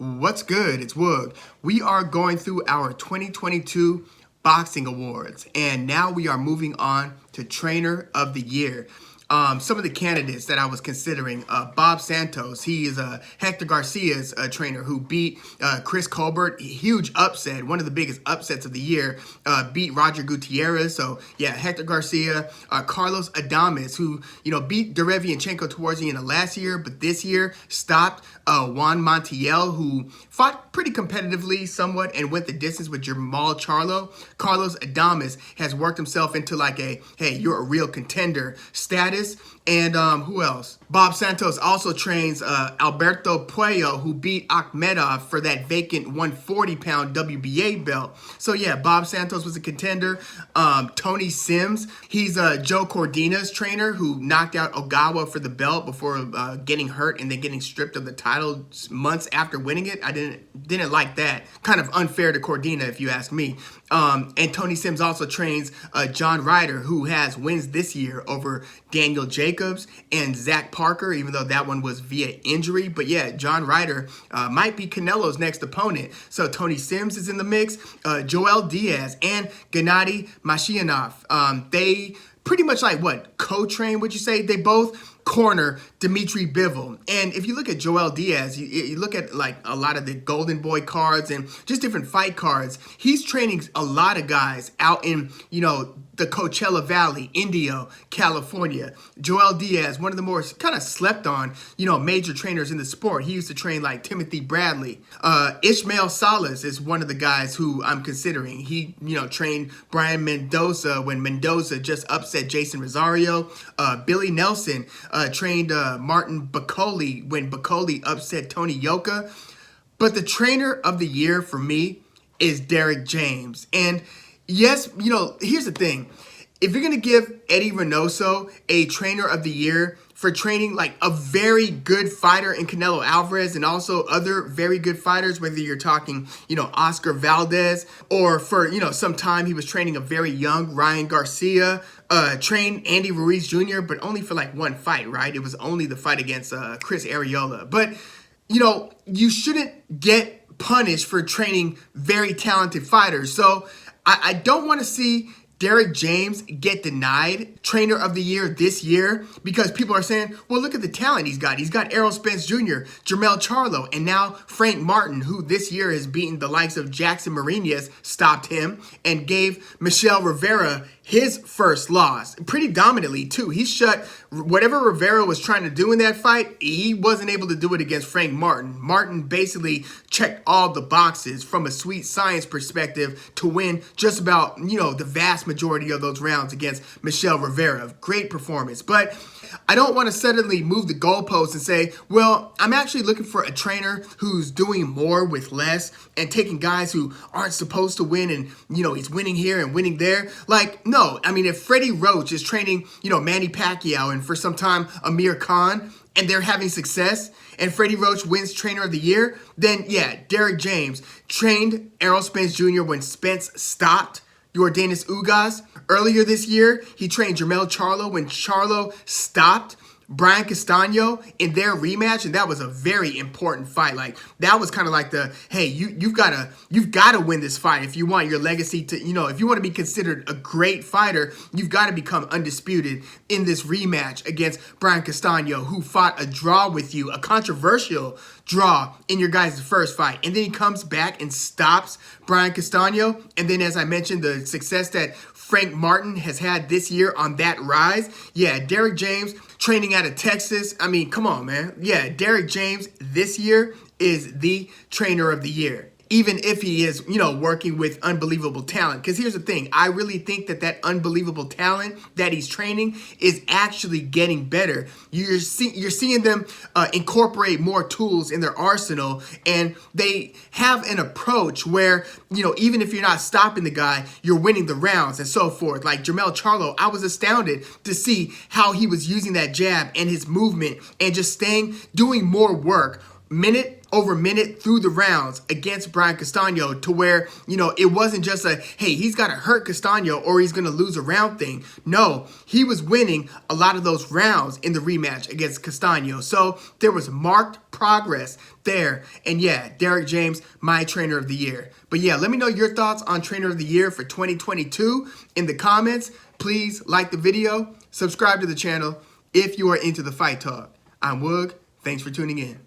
What's good? It's Woog. We are going through our 2022 Boxing Awards, and now we are moving on to Trainer of the Year. Some of the candidates that I was considering, Bob Santos. He is Hector Garcia's trainer who beat Chris Colbert. Huge upset, one of the biggest upsets of the year. Beat Roger Gutierrez. So yeah, Hector Garcia. Carlos Adames, who beat Derevianchenko towards the end of last year, but this year stopped Juan Montiel, who fought pretty competitively somewhat and went the distance with Jermall Charlo. Carlos Adames has worked himself into like a, hey, you're a real contender status. And who else? Bob Santos also trains Alberto Puello, who beat Akhmedov for that vacant 140-pound WBA belt. So yeah, Bob Santos was a contender. Tony Sims, he's Joe Cordina's trainer who knocked out Ogawa for the belt before getting hurt and then getting stripped of the title months after winning it. I didn't like that. Kind of unfair to Cordina, if you ask me. And Tony Sims also trains John Ryder, who has wins this year over Daniel Jacobs and Zach Parker, even though that one was via injury. But yeah, John Ryder might be Canelo's next opponent. So Tony Sims is in the mix. Joel Diaz and Gennady Mashianov. They pretty much co-train, would you say? They both corner Dimitri Bivol. And if you look at Joel Diaz, you look at like a lot of the Golden Boy cards and just different fight cards. He's training a lot of guys out in, the Coachella Valley, Indio, California. Joel Diaz, one of the more kind of slept on, major trainers in the sport. He used to train like Timothy Bradley. Ishmael Salas is one of the guys who I'm considering. He, trained Brian Mendoza when Mendoza just upset Jason Rosario. Billy Nelson trained Martin Bacoli when Bacoli upset Tony Yoka. But the trainer of the year for me is Derek James. And yes, here's the thing. If you're going to give Eddie Reynoso a trainer of the year for training like a very good fighter in Canelo Alvarez and also other very good fighters, whether you're talking, Oscar Valdez or for, some time he was training a very young Ryan Garcia, trained Andy Ruiz Jr., but only for like one fight, right? It was only the fight against Chris Arreola. But, you shouldn't get punished for training very talented fighters. So I don't want to see Derek James get denied trainer of the year this year because people are saying, well, look at the talent he's got. He's got Errol Spence Jr., Jermell Charlo, and now Frank Martin, who this year has beaten the likes of Jackson Mariñez, stopped him and gave Michel Rivera his first loss pretty dominantly too. He shut whatever Rivera was trying to do in that fight. He wasn't able to do it against Frank Martin. Martin basically checked all the boxes from a sweet science perspective to win just about, the vast majority of those rounds against Michel Rivera. Great performance. But I don't want to suddenly move the goalposts and say, well, I'm actually looking for a trainer who's doing more with less and taking guys who aren't supposed to win and, he's winning here and winning there. Like, no. I mean, if Freddie Roach is training, Manny Pacquiao and for some time Amir Khan and they're having success and Freddie Roach wins trainer of the year, then yeah, Derek James trained Errol Spence Jr. when Spence stopped Yordenis Ugas. Earlier this year, he trained Jermell Charlo when Charlo stopped Brian Castano in their rematch, and that was a very important fight. Like that was kind of like the, hey, you've got to win this fight if you want your legacy to, if you want to be considered a great fighter, you've got to become undisputed in this rematch against Brian Castano, who fought a draw with you, a controversial draw in your guys' first fight. And then he comes back and stops Brian Castano. And then, as I mentioned, the success that Frank Martin has had this year on that rise. Yeah, Derek James training out of Texas. I mean, come on, man. Yeah, Derek James this year is the trainer of the year. Even if he is, working with unbelievable talent. Because here's the thing. I really think that unbelievable talent that he's training is actually getting better. You're seeing them incorporate more tools in their arsenal. And they have an approach where, even if you're not stopping the guy, you're winning the rounds and so forth. Like Jermell Charlo, I was astounded to see how he was using that jab and his movement and just doing more work minute over minute through the rounds against Brian Castano, to where, it wasn't just a, hey, he's got to hurt Castano or he's going to lose a round thing. No, he was winning a lot of those rounds in the rematch against Castano. So there was marked progress there. And yeah, Derrick James, my trainer of the year. But yeah, let me know your thoughts on trainer of the year for 2022 in the comments. Please like the video, subscribe to the channel if you are into the fight talk. I'm Woog. Thanks for tuning in.